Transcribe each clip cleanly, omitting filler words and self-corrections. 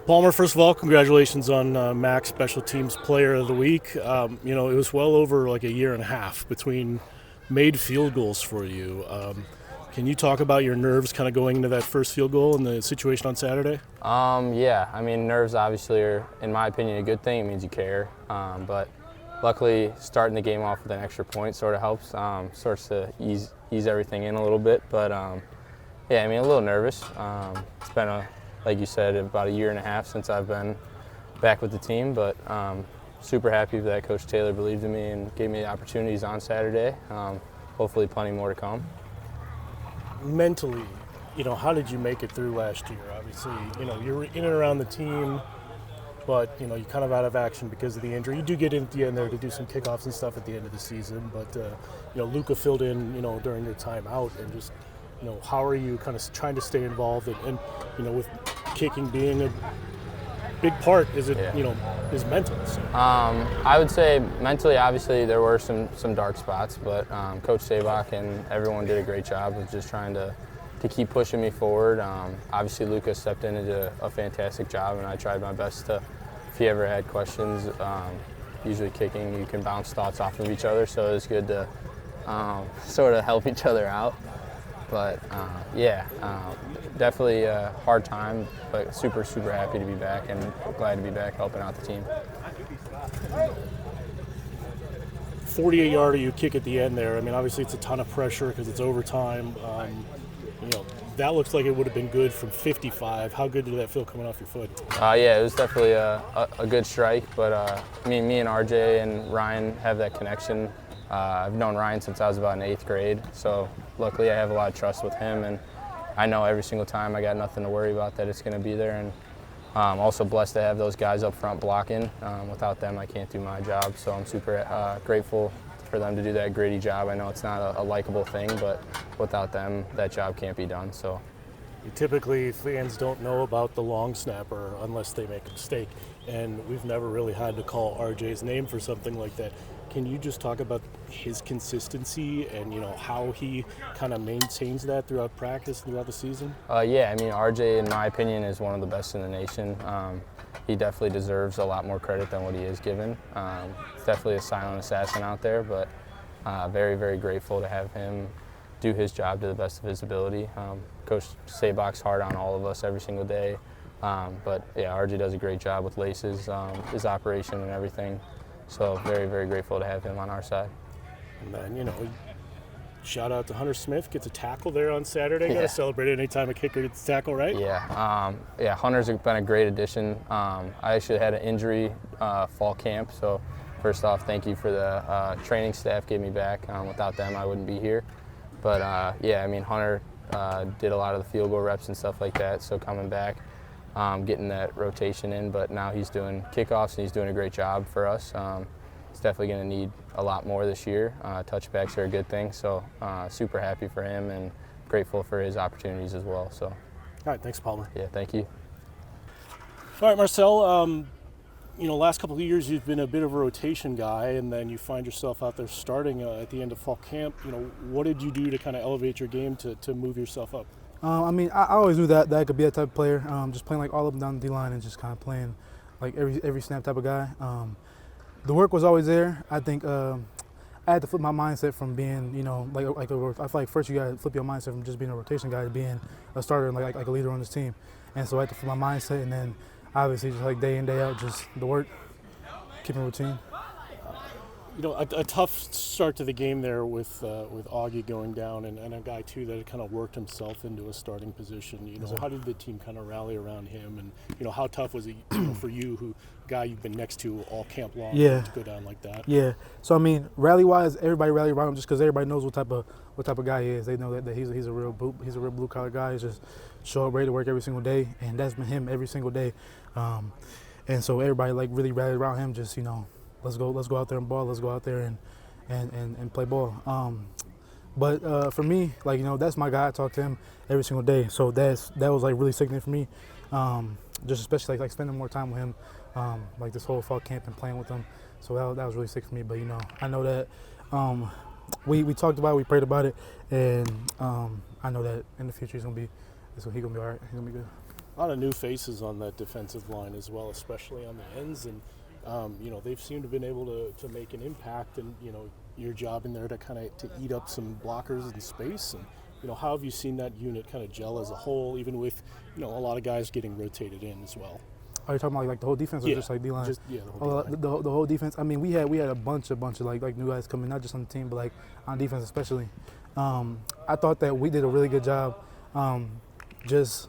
Palmer, first of all, congratulations on Max Special Teams Player of the Week. It was well over like a year and a half between made field goals for you. Can you talk about your nerves kind of going into that first field goal and the situation on Saturday? Yeah, I mean, nerves obviously are, in my opinion, a good thing. It means you care. But luckily, starting the game off with an extra point sort of helps, starts to ease everything in a little bit. But yeah, I mean, a little nervous. It's been, like you said, about a year and a half since I've been back with the team. But super happy that Coach Taylor believed in me and gave me the opportunities on Saturday. Hopefully plenty more to come. Mentally, how did you make it through last year? Obviously, you were in and around the team, but, you're kind of out of action because of the injury. You do get in at the end there to do some kickoffs and stuff at the end of the season, but, Luka filled in, during your time out, and just, how are you kind of trying to stay involved and with kicking being a big part, is mental. So. I would say mentally, obviously, there were some dark spots, but Coach Sabak and everyone did a great job of just trying to keep pushing me forward. Obviously, Lucas stepped in and did a fantastic job, and I tried my best to, if he ever had questions, usually kicking, you can bounce thoughts off of each other, so it was good to sort of help each other out. But definitely a hard time, but super, super happy to be back and glad to be back helping out the team. 48-yarder you kick at the end there. I mean, obviously it's a ton of pressure because it's overtime. That looks like it would have been good from 55. How good did that feel coming off your foot? Yeah, it was definitely a good strike, but me and RJ and Ryan have that connection. I've known Ryan since I was about in 8th grade, so luckily I have a lot of trust with him, and I know every single time I got nothing to worry about that it's going to be there. And also blessed to have those guys up front blocking. Without them, I can't do my job, so I'm super grateful for them to do that gritty job. I know it's not a likable thing, but without them, that job can't be done. So. Typically, fans don't know about the long snapper unless they make a mistake, and we've never really had to call RJ's name for something like that. Can you just talk about his consistency and how he kind of maintains that throughout practice, throughout the season? Yeah, I mean, RJ, in my opinion, is one of the best in the nation. He definitely deserves a lot more credit than what he is given. He's definitely a silent assassin out there, but very, very grateful to have him do his job to the best of his ability. Coach Sabak's hard on all of us every single day, but yeah, RJ does a great job with laces, his operation and everything. So very, very grateful to have him on our side. And then, shout out to Hunter Smith, gets a tackle there on Saturday. Yeah. Got to celebrate it anytime a kicker gets a tackle, right? Yeah, Hunter's been a great addition. I actually had an injury fall camp, so first off, thank you for the training staff gave me back. Without them, I wouldn't be here. But yeah, I mean, Hunter did a lot of the field goal reps and stuff like that, so coming back, getting that rotation in, but now he's doing kickoffs and he's doing a great job for us. He's definitely going to need a lot more this year. Touchbacks are a good thing, so super happy for him and grateful for his opportunities as well. So. All right, thanks, Palmer. Yeah, thank you. All right, Marcel, last couple of years you've been a bit of a rotation guy, and then you find yourself out there starting at the end of fall camp. What did you do to kind of elevate your game to move yourself up? I always knew that I could be that type of player, just playing like all up and down the D-line and just kind of playing like every snap type of guy. The work was always there. I think I had to flip my mindset from being, I feel like first you got to flip your mindset from just being a rotation guy to being a starter and like a leader on this team. And so I had to flip my mindset, and then obviously just like day in, day out, just the work, keeping routine. A tough start to the game there with Augie going down and a guy, too, that had kind of worked himself into a starting position. How did the team kind of rally around him? And, how tough was it for you, guy you've been next to all camp long, to go down like that? Yeah. So, I mean, rally-wise, everybody rallied around him just because everybody knows what type of guy he is. They know that he's a real blue-collar guy. He's just show up ready to work every single day, and that's been him every single day. And so everybody, really rallied around him, just, let's go out there and ball. Let's go out there and play ball. But for me, that's my guy. I talk to him every single day. So that was really sickening for me. Just especially like spending more time with him, this whole fall camp and playing with him. So that was really sick for me. But I know that we talked about it, we prayed about it, and I know that in the future he's gonna be all right. He's gonna be good. A lot of new faces on that defensive line as well, especially on the ends, and you know, they've seemed to have been able to make an impact, and you know, your job in there to kind of to eat up some blockers in space. And you know, how have you seen that unit kind of gel as a whole, even with, you know, a lot of guys getting rotated in as well? Are you talking about like the whole defense or Yeah, just like D-line? just the whole D-line. The whole defense. I mean, we had a bunch of like new guys coming, not just on the team, but like on defense especially. I thought that we did a really good job, just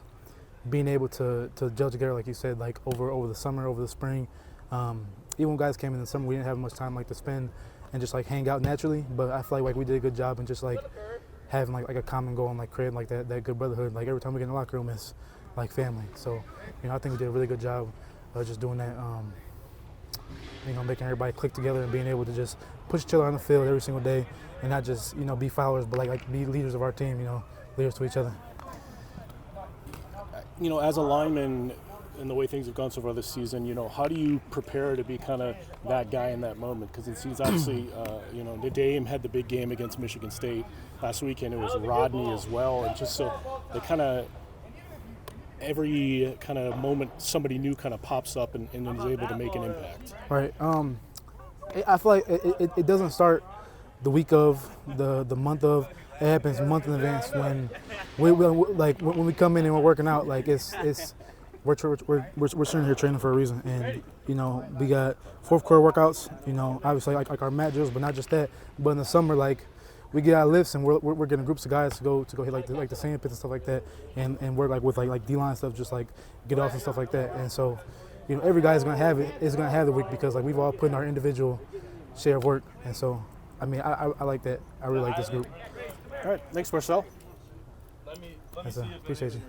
being able to gel together, like you said, like over the summer, over the spring. Even when guys came in the summer, we didn't have much time like to spend and just like hang out naturally. But I feel like we did a good job in just like having like a common goal and like creating like that good brotherhood. Like every time we get in the locker room, it's like family. So, you know, I think we did a really good job of just doing that. You know, making everybody click together and being able to just push each other on the field every single day, and not just, you know, be followers, but like be leaders of our team. You know, leaders to each other. You know, as a lineman, and the way things have gone so far this season, you know, how do you prepare to be kind of that guy in that moment? Because it seems obviously, you know, Dame had the big game against Michigan State last weekend. It was Rodney as well, and just so they kind of every kind of moment somebody new kind of pops up and is able to make an impact. Right. I feel like it doesn't start the week of, the month of. It happens a month in advance when when we come in and we're working out. Like we're sitting here training for a reason, and you know, we got fourth quarter workouts. You know, obviously like our mat drills, but not just that. But in the summer, like we get out lifts and we're getting groups of guys to go hit like the sand pits and stuff like that, and work like with like D-line stuff, just like get off and stuff like that. And so, you know, every guy's gonna have it. Is gonna have the week because like we've all put in our individual share of work, and so I mean I like that. I really like this group. All right, thanks, Marcel. Appreciate you.